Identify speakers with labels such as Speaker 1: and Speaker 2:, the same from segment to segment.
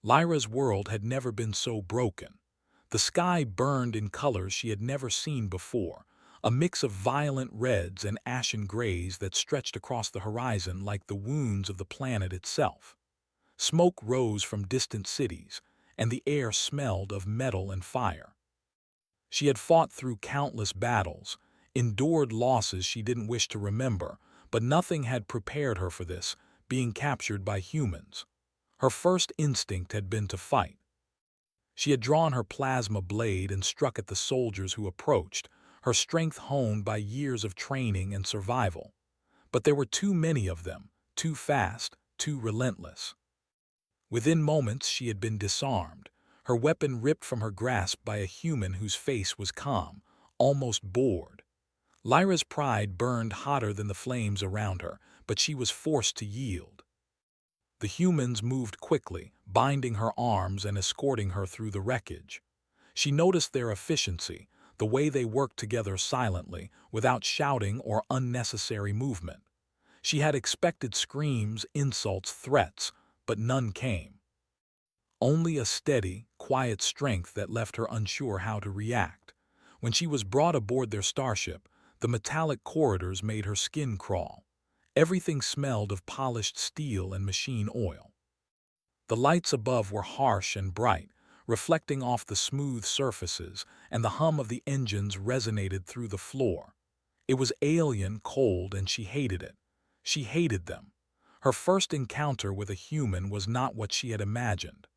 Speaker 1: Lyra's world had never been so broken. The sky burned in colors she had never seen before, a mix of violent reds and ashen grays that stretched across the horizon like the wounds of the planet itself. Smoke rose from distant cities, and the air smelled of metal and fire. She had fought through countless battles, endured losses she didn't wish to remember, but nothing had prepared her for this, being captured by humans. Her first instinct had been to fight. She had drawn her plasma blade and struck at the soldiers who approached, her strength honed by years of training and survival. But there were too many of them, too fast, too relentless. Within moments she had been disarmed, her weapon ripped from her grasp by a human whose face was calm, almost bored. Lyra's pride burned hotter than the flames around her, but she was forced to yield. The humans moved quickly, binding her arms and escorting her through the wreckage. She noticed their efficiency, the way they worked together silently, without shouting or unnecessary movement. She had expected screams, insults, threats, but none came. Only a steady, quiet strength that left her unsure how to react. When she was brought aboard their starship, the metallic corridors made her skin crawl. Everything smelled of polished steel and machine oil. The lights above were harsh and bright, reflecting off the smooth surfaces, and the hum of the engines resonated through the floor. It was alien, cold, and she hated it. She hated them. Her first encounter with a human was not what she had imagined.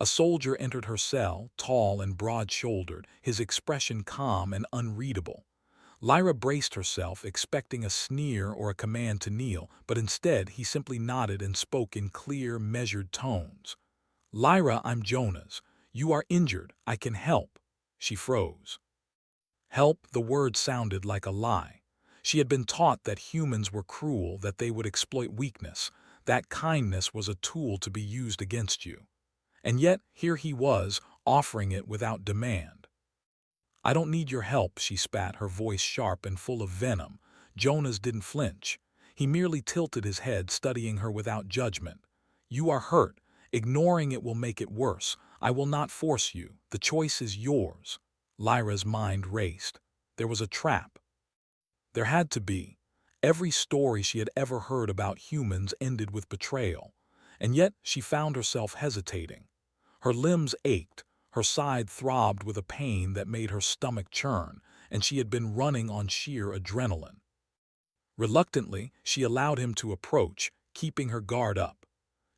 Speaker 1: A soldier entered her cell, tall and broad-shouldered, his expression calm and unreadable. Lyra braced herself, expecting a sneer or a command to kneel, but instead he simply nodded and spoke in clear, measured tones. "Lyra, I'm Jonas. You are injured. I can help." She froze. Help, the word sounded like a lie. She had been taught that humans were cruel, that they would exploit weakness, that kindness was a tool to be used against you. And yet, here he was, offering it without demand. "I don't need your help," she spat, her voice sharp and full of venom. Jonas didn't flinch. He merely tilted his head, studying her without judgment. "You are hurt. Ignoring it will make it worse. I will not force you. The choice is yours." Lyra's mind raced. There was a trap. There had to be. Every story she had ever heard about humans ended with betrayal. And yet she found herself hesitating. Her limbs ached, her side throbbed with a pain that made her stomach churn, and she had been running on sheer adrenaline. Reluctantly, she allowed him to approach, keeping her guard up.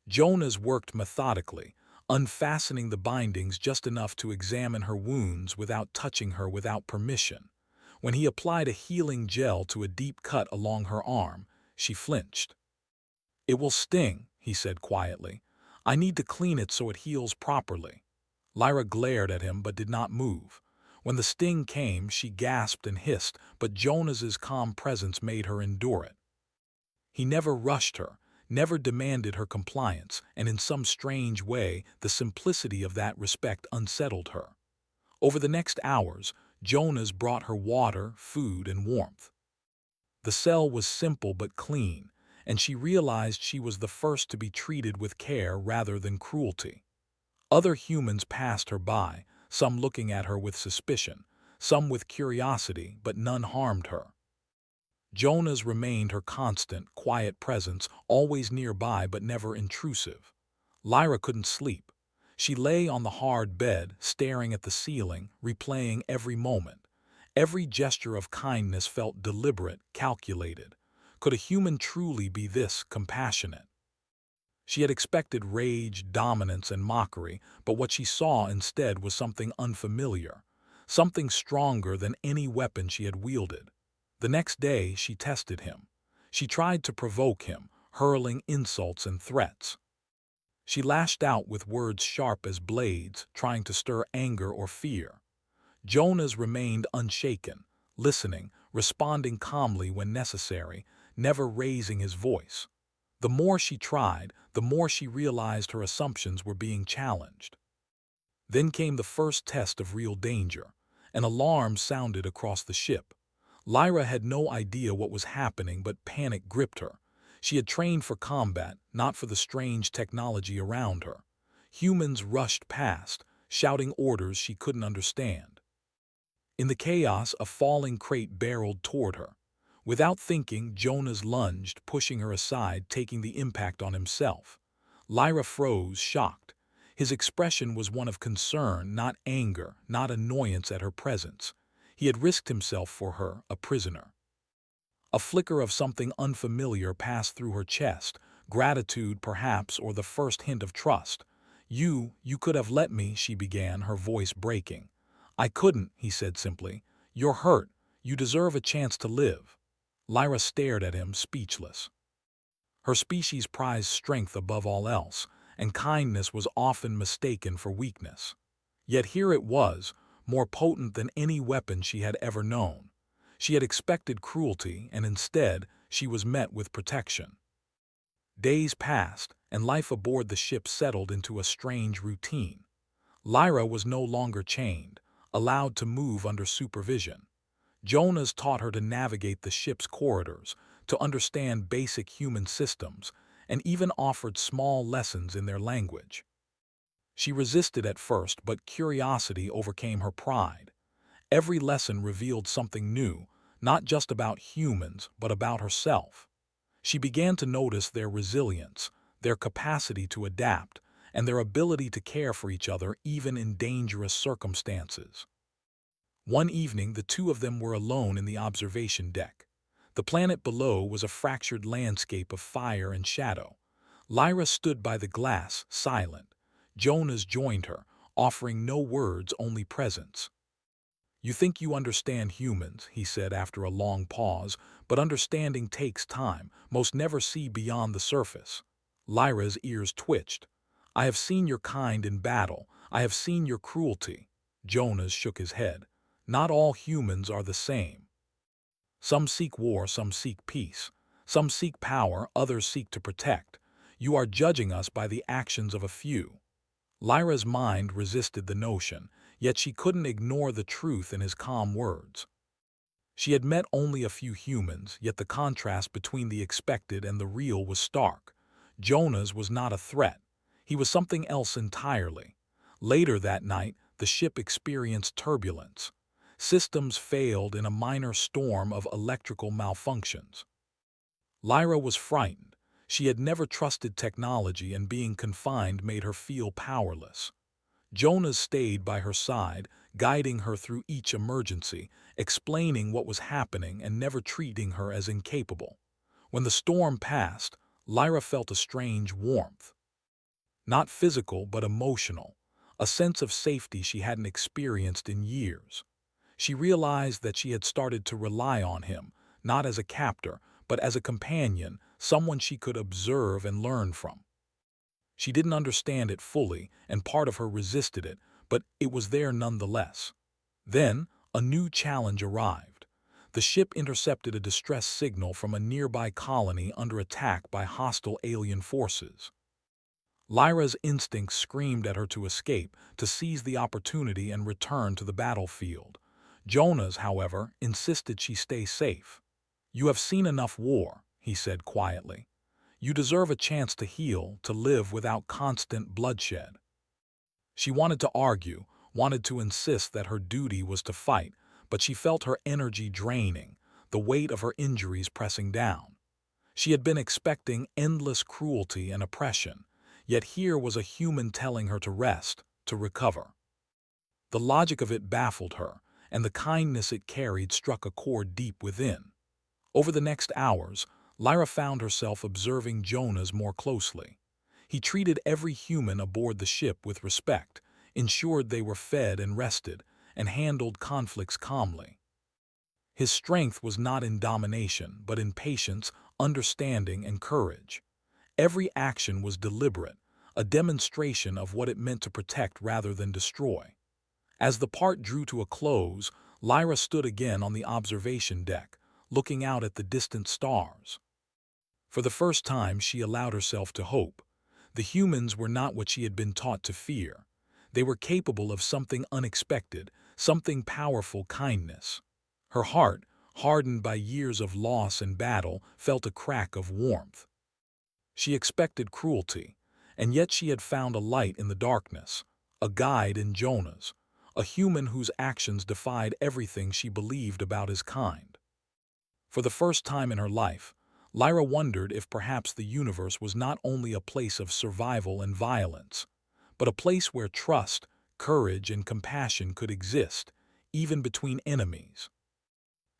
Speaker 1: Jonas worked methodically, unfastening the bindings just enough to examine her wounds without touching her without permission. When he applied a healing gel to a deep cut along her arm, she flinched. "It will sting," he said quietly. "I need to clean it so it heals properly." Lyra glared at him but did not move. When the sting came, she gasped and hissed, but Jonas's calm presence made her endure it. He never rushed her, never demanded her compliance, and in some strange way, the simplicity of that respect unsettled her. Over the next hours, Jonas brought her water, food, and warmth. The cell was simple but clean, and she realized she was the first to be treated with care rather than cruelty. Other humans passed her by, some looking at her with suspicion, some with curiosity, but none harmed her. Jonas remained her constant, quiet presence, always nearby but never intrusive. Lyra couldn't sleep. She lay on the hard bed, staring at the ceiling, replaying every moment. Every gesture of kindness felt deliberate, calculated. Could a human truly be this compassionate? She had expected rage, dominance, and mockery, but what she saw instead was something unfamiliar, something stronger than any weapon she had wielded. The next day, she tested him. She tried to provoke him, hurling insults and threats. She lashed out with words sharp as blades, trying to stir anger or fear. Jonas remained unshaken, listening, responding calmly when necessary, never raising his voice. The more she tried, the more she realized her assumptions were being challenged. Then came the first test of real danger. An alarm sounded across the ship. Lyra had no idea what was happening, but panic gripped her. She had trained for combat, not for the strange technology around her. Humans rushed past, shouting orders she couldn't understand. In the chaos, a falling crate barreled toward her. Without thinking, Jonas lunged, pushing her aside, taking the impact on himself. Lyra froze, shocked. His expression was one of concern, not anger, not annoyance at her presence. He had risked himself for her, a prisoner. A flicker of something unfamiliar passed through her chest, gratitude perhaps, or the first hint of trust. You could have let me," she began, her voice breaking. "I couldn't," he said simply. "You're hurt. You deserve a chance to live." Lyra stared at him, speechless. Her species prized strength above all else, and kindness was often mistaken for weakness. Yet here it was, more potent than any weapon she had ever known. She had expected cruelty, and instead, she was met with protection. Days passed, and life aboard the ship settled into a strange routine. Lyra was no longer chained, allowed to move under supervision. Jonas taught her to navigate the ship's corridors, to understand basic human systems, and even offered small lessons in their language. She resisted at first, but curiosity overcame her pride. Every lesson revealed something new, not just about humans, but about herself. She began to notice their resilience, their capacity to adapt, and their ability to care for each other even in dangerous circumstances. One evening, the two of them were alone in the observation deck. The planet below was a fractured landscape of fire and shadow. Lyra stood by the glass, silent. Jonas joined her, offering no words, only presence. "You think you understand humans," he said after a long pause, "but understanding takes time. Most never see beyond the surface." Lyra's ears twitched. "I have seen your kind in battle. I have seen your cruelty." Jonas shook his head. "Not all humans are the same. Some seek war, some seek peace. Some seek power, others seek to protect. You are judging us by the actions of a few." Lyra's mind resisted the notion, yet she couldn't ignore the truth in his calm words. She had met only a few humans, yet the contrast between the expected and the real was stark. Jonas was not a threat. He was something else entirely. Later that night, the ship experienced turbulence. Systems failed in a minor storm of electrical malfunctions. Lyra was frightened. She had never trusted technology, and being confined made her feel powerless. Jonas stayed by her side, guiding her through each emergency, explaining what was happening and never treating her as incapable. When the storm passed, Lyra felt a strange warmth. Not physical, but emotional, a sense of safety she hadn't experienced in years. She realized that she had started to rely on him, not as a captor, but as a companion, someone she could observe and learn from. She didn't understand it fully, and part of her resisted it, but it was there nonetheless. Then, a new challenge arrived. The ship intercepted a distress signal from a nearby colony under attack by hostile alien forces. Lyra's instincts screamed at her to escape, to seize the opportunity and return to the battlefield. Jonas, however, insisted she stay safe. "You have seen enough war," he said quietly. "You deserve a chance to heal, to live without constant bloodshed." She wanted to argue, wanted to insist that her duty was to fight, but she felt her energy draining, the weight of her injuries pressing down. She had been expecting endless cruelty and oppression, yet here was a human telling her to rest, to recover. The logic of it baffled her, and the kindness it carried struck a chord deep within. Over the next hours, Lyra found herself observing Jonas more closely. He treated every human aboard the ship with respect, ensured they were fed and rested, and handled conflicts calmly. His strength was not in domination, but in patience, understanding, and courage. Every action was deliberate, a demonstration of what it meant to protect rather than destroy. As the part drew to a close, Lyra stood again on the observation deck, looking out at the distant stars. For the first time, she allowed herself to hope. The humans were not what she had been taught to fear. They were capable of something unexpected, something powerful: kindness. Her heart, hardened by years of loss and battle, felt a crack of warmth. She expected cruelty, and yet she had found a light in the darkness, a guide in Jonas, a human whose actions defied everything she believed about his kind. For the first time in her life, Lyra wondered if perhaps the universe was not only a place of survival and violence, but a place where trust, courage, and compassion could exist, even between enemies.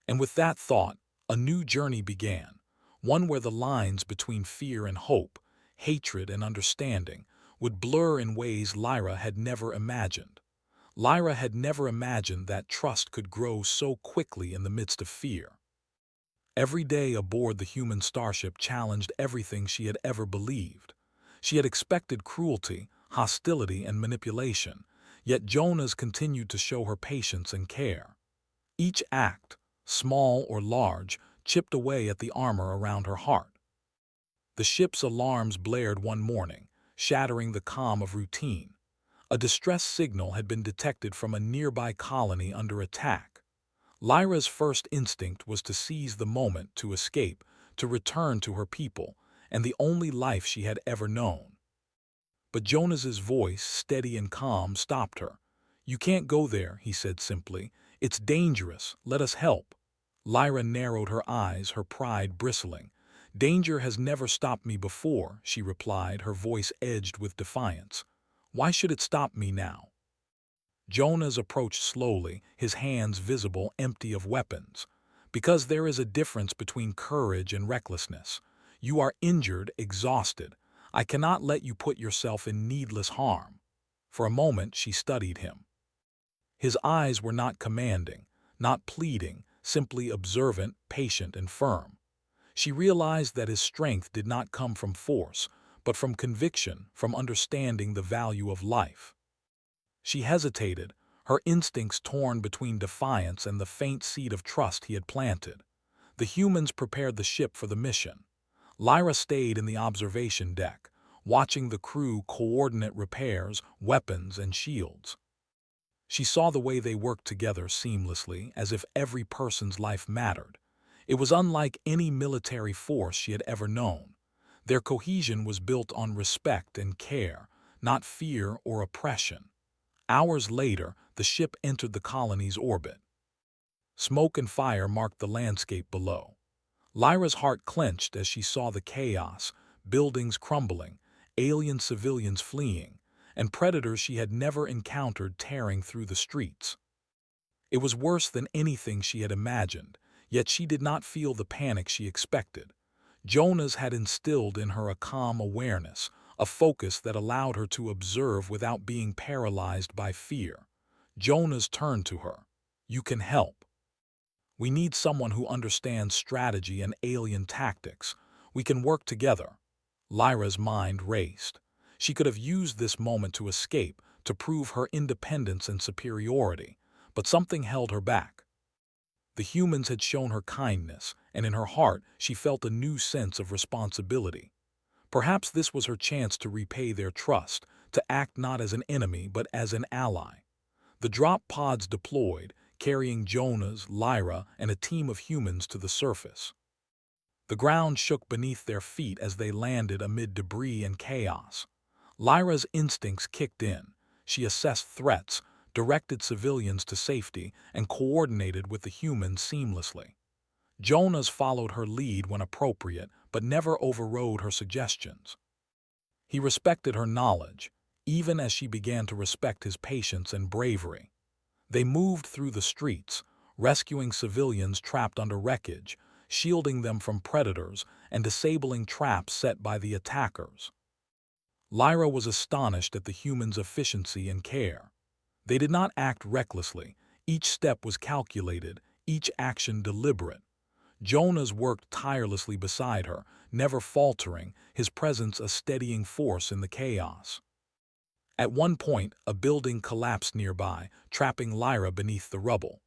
Speaker 1: And with that thought, a new journey began, one where the lines between fear and hope, hatred and understanding, would blur in ways Lyra had never imagined. Lyra had never imagined that trust could grow so quickly in the midst of fear. Every day aboard the human starship challenged everything she had ever believed. She had expected cruelty, hostility, and manipulation, yet Jonas continued to show her patience and care. Each act, small or large, chipped away at the armor around her heart. The ship's alarms blared one morning, shattering the calm of routine. A distress signal had been detected from a nearby colony under attack. Lyra's first instinct was to seize the moment, to escape, to return to her people, and the only life she had ever known. But Jonas's voice, steady and calm, stopped her. "You can't go there," he said simply. "It's dangerous. Let us help." Lyra narrowed her eyes, her pride bristling. "Danger has never stopped me before," she replied, her voice edged with defiance. "Why should it stop me now?" Jonas approached slowly, his hands visible, empty of weapons. "Because there is a difference between courage and recklessness. You are injured, exhausted. I cannot let you put yourself in needless harm." For a moment she studied him. His eyes were not commanding, not pleading, simply observant, patient, and firm. She realized that his strength did not come from force, but from conviction, from understanding the value of life. She hesitated, her instincts torn between defiance and the faint seed of trust he had planted. The humans prepared the ship for the mission. Lyra stayed in the observation deck, watching the crew coordinate repairs, weapons, and shields. She saw the way they worked together seamlessly, as if every person's life mattered. It was unlike any military force she had ever known. Their cohesion was built on respect and care, not fear or oppression. Hours later, the ship entered the colony's orbit. Smoke and fire marked the landscape below. Lyra's heart clenched as she saw the chaos, buildings crumbling, alien civilians fleeing, and predators she had never encountered tearing through the streets. It was worse than anything she had imagined, yet she did not feel the panic she expected. Jonas had instilled in her a calm awareness, a focus that allowed her to observe without being paralyzed by fear. Jonas turned to her. "You can help. We need someone who understands strategy and alien tactics. We can work together." Lyra's mind raced. She could have used this moment to escape, to prove her independence and superiority, but something held her back. The humans had shown her kindness, and in her heart she felt a new sense of responsibility. Perhaps this was her chance to repay their trust, to act not as an enemy but as an ally. The drop pods deployed, carrying Jonas, Lyra, and a team of humans to the surface. The ground shook beneath their feet as they landed amid debris and chaos. Lyra's instincts kicked in. She assessed threats, directed civilians to safety, and coordinated with the humans seamlessly. Jonas followed her lead when appropriate, but never overrode her suggestions. He respected her knowledge, even as she began to respect his patience and bravery. They moved through the streets, rescuing civilians trapped under wreckage, shielding them from predators, and disabling traps set by the attackers. Lyra was astonished at the humans' efficiency and care. They did not act recklessly. Each step was calculated, each action deliberate. Jonas worked tirelessly beside her, never faltering, his presence a steadying force in the chaos. At one point, a building collapsed nearby, trapping Lyra beneath the rubble.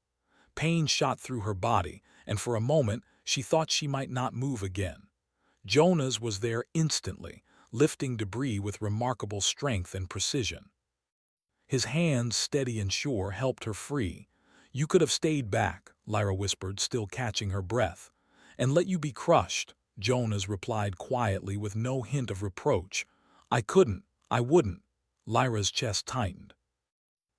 Speaker 1: Pain shot through her body, and for a moment she thought she might not move again. Jonas was there instantly, lifting debris with remarkable strength and precision. His hands, steady and sure, helped her free. "You could have stayed back," Lyra whispered, still catching her breath. "And let you be crushed," Jonas replied quietly with no hint of reproach. I couldn't, I wouldn't. Lyra's chest tightened.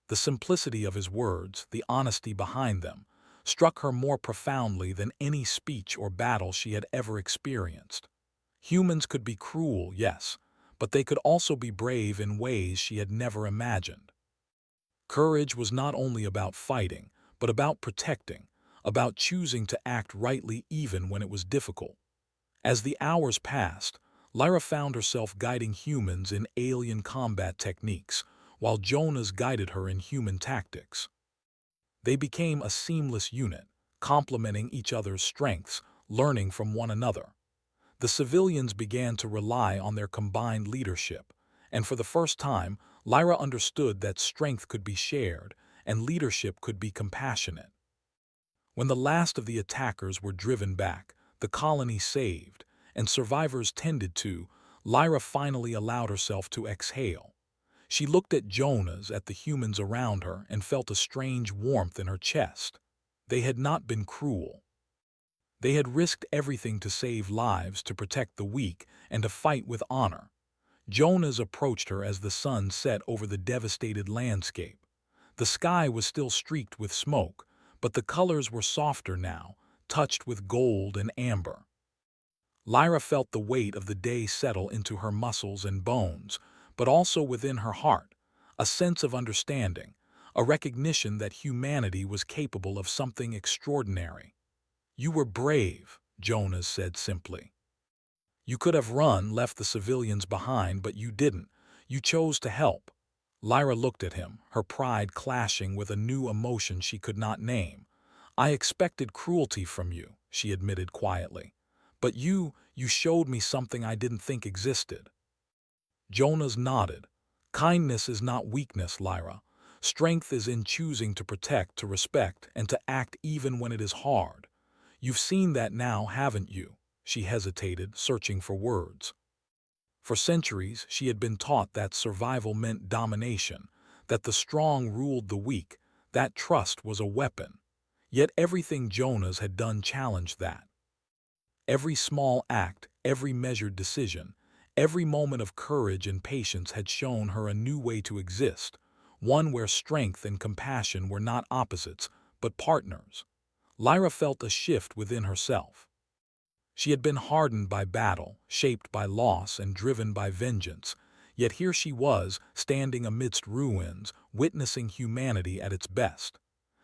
Speaker 1: The simplicity of his words, the honesty behind them, struck her more profoundly than any speech or battle she had ever experienced. Humans could be cruel, yes, but they could also be brave in ways she had never imagined. Courage was not only about fighting, but about protecting, about choosing to act rightly even when it was difficult. As the hours passed, Lyra found herself guiding humans in alien combat techniques, while Jonas guided her in human tactics. They became a seamless unit, complementing each other's strengths, learning from one another. The civilians began to rely on their combined leadership, and for the first time, Lyra understood that strength could be shared and leadership could be compassionate. When the last of the attackers were driven back, the colony saved, and survivors tended to, Lyra finally allowed herself to exhale. She looked at Jonas, at the humans around her, and felt a strange warmth in her chest. They had not been cruel. They had risked everything to save lives, to protect the weak, and to fight with honor. Jonas approached her as the sun set over the devastated landscape. The sky was still streaked with smoke, but the colors were softer now, touched with gold and amber. Lyra felt the weight of the day settle into her muscles and bones, but also within her heart, a sense of understanding, a recognition that humanity was capable of something extraordinary. "You were brave," Jonas said simply. "You could have run, left the civilians behind, but you didn't. You chose to help." Lyra looked at him, her pride clashing with a new emotion she could not name. "I expected cruelty from you," she admitted quietly. "But you showed me something I didn't think existed." Jonas nodded. "Kindness is not weakness, Lyra. Strength is in choosing to protect, to respect, and to act even when it is hard. You've seen that now, haven't you?" She hesitated, searching for words. For centuries, she had been taught that survival meant domination, that the strong ruled the weak, that trust was a weapon. Yet everything Jonas had done challenged that. Every small act, every measured decision, every moment of courage and patience had shown her a new way to exist, one where strength and compassion were not opposites, but partners. Lyra felt a shift within herself. She had been hardened by battle, shaped by loss, and driven by vengeance, yet here she was, standing amidst ruins, witnessing humanity at its best.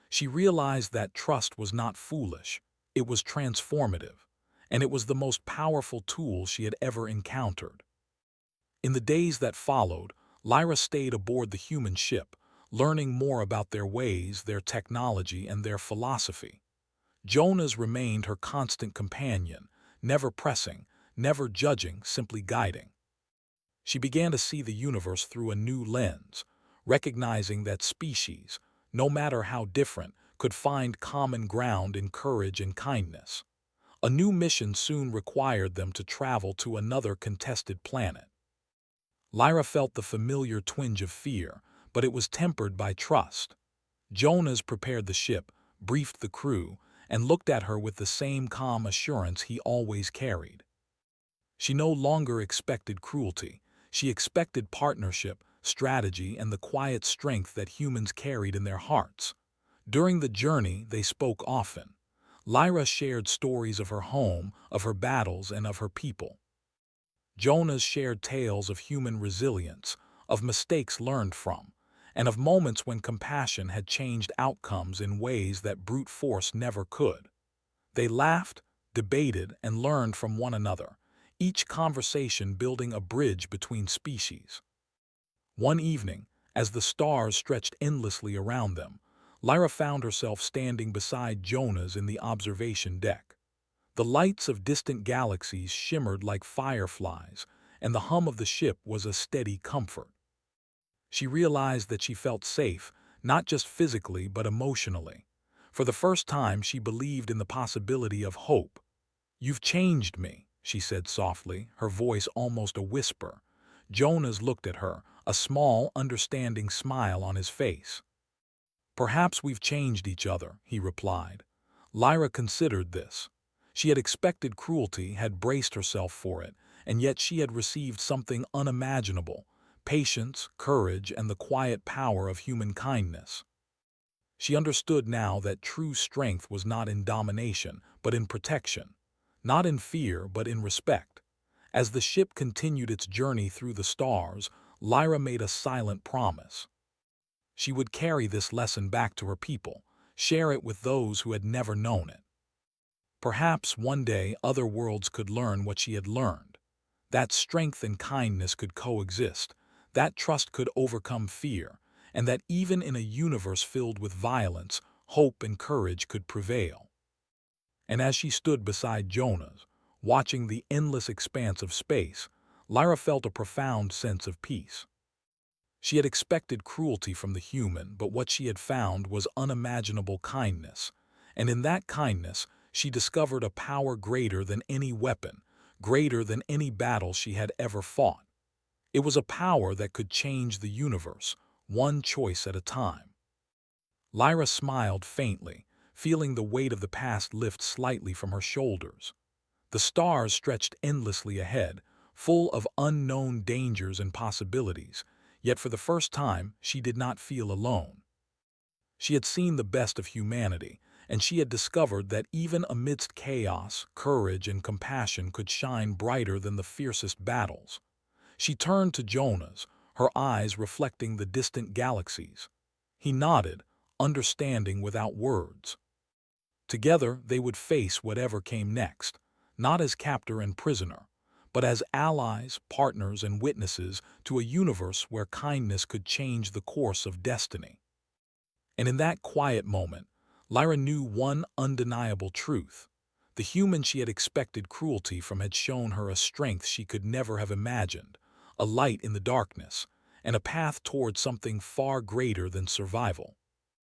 Speaker 1: She realized that trust was not foolish, it was transformative, and it was the most powerful tool she had ever encountered. In the days that followed, Lyra stayed aboard the human ship, learning more about their ways, their technology, and their philosophy. Jonas remained her constant companion, never pressing, never judging, simply guiding. She began to see the universe through a new lens, recognizing that species, no matter how different, could find common ground in courage and kindness. A new mission soon required them to travel to another contested planet. Lyra felt the familiar twinge of fear, but it was tempered by trust. Jonas prepared the ship, briefed the crew, and looked at her with the same calm assurance he always carried. She no longer expected cruelty. She expected partnership, strategy, and the quiet strength that humans carried in their hearts. During the journey, they spoke often. Lyra shared stories of her home, of her battles, and of her people. Jonas shared tales of human resilience, of mistakes learned from, and of moments when compassion had changed outcomes in ways that brute force never could. They laughed, debated, and learned from one another, each conversation building a bridge between species. One evening, as the stars stretched endlessly around them, Lyra found herself standing beside Jonas in the observation deck. The lights of distant galaxies shimmered like fireflies, and the hum of the ship was a steady comfort. She realized that she felt safe, not just physically but emotionally. For the first time, she believed in the possibility of hope. "You've changed me," she said softly, her voice almost a whisper. Jonas looked at her, a small, understanding smile on his face. "Perhaps we've changed each other," he replied. Lyra considered this. She had expected cruelty, had braced herself for it, and yet she had received something unimaginable: patience, courage, and the quiet power of human kindness. She understood now that true strength was not in domination, but in protection, not in fear, but in respect. As the ship continued its journey through the stars, Lyra made a silent promise. She would carry this lesson back to her people, share it with those who had never known it. Perhaps one day other worlds could learn what she had learned, that strength and kindness could coexist, that trust could overcome fear, and that even in a universe filled with violence, hope and courage could prevail. And as she stood beside Jonas, watching the endless expanse of space, Lyra felt a profound sense of peace. She had expected cruelty from the human, but what she had found was unimaginable kindness. And in that kindness, she discovered a power greater than any weapon, greater than any battle she had ever fought. It was a power that could change the universe, one choice at a time. Lyra smiled faintly, feeling the weight of the past lift slightly from her shoulders. The stars stretched endlessly ahead, full of unknown dangers and possibilities, yet for the first time she did not feel alone. She had seen the best of humanity, and she had discovered that even amidst chaos, courage and compassion could shine brighter than the fiercest battles. She turned to Jonas, her eyes reflecting the distant galaxies. He nodded, understanding without words. Together they would face whatever came next, not as captor and prisoner, but as allies, partners, and witnesses to a universe where kindness could change the course of destiny. And in that quiet moment, Lyra knew one undeniable truth. The human she had expected cruelty from had shown her a strength she could never have imagined, a light in the darkness, and a path toward something far greater than survival.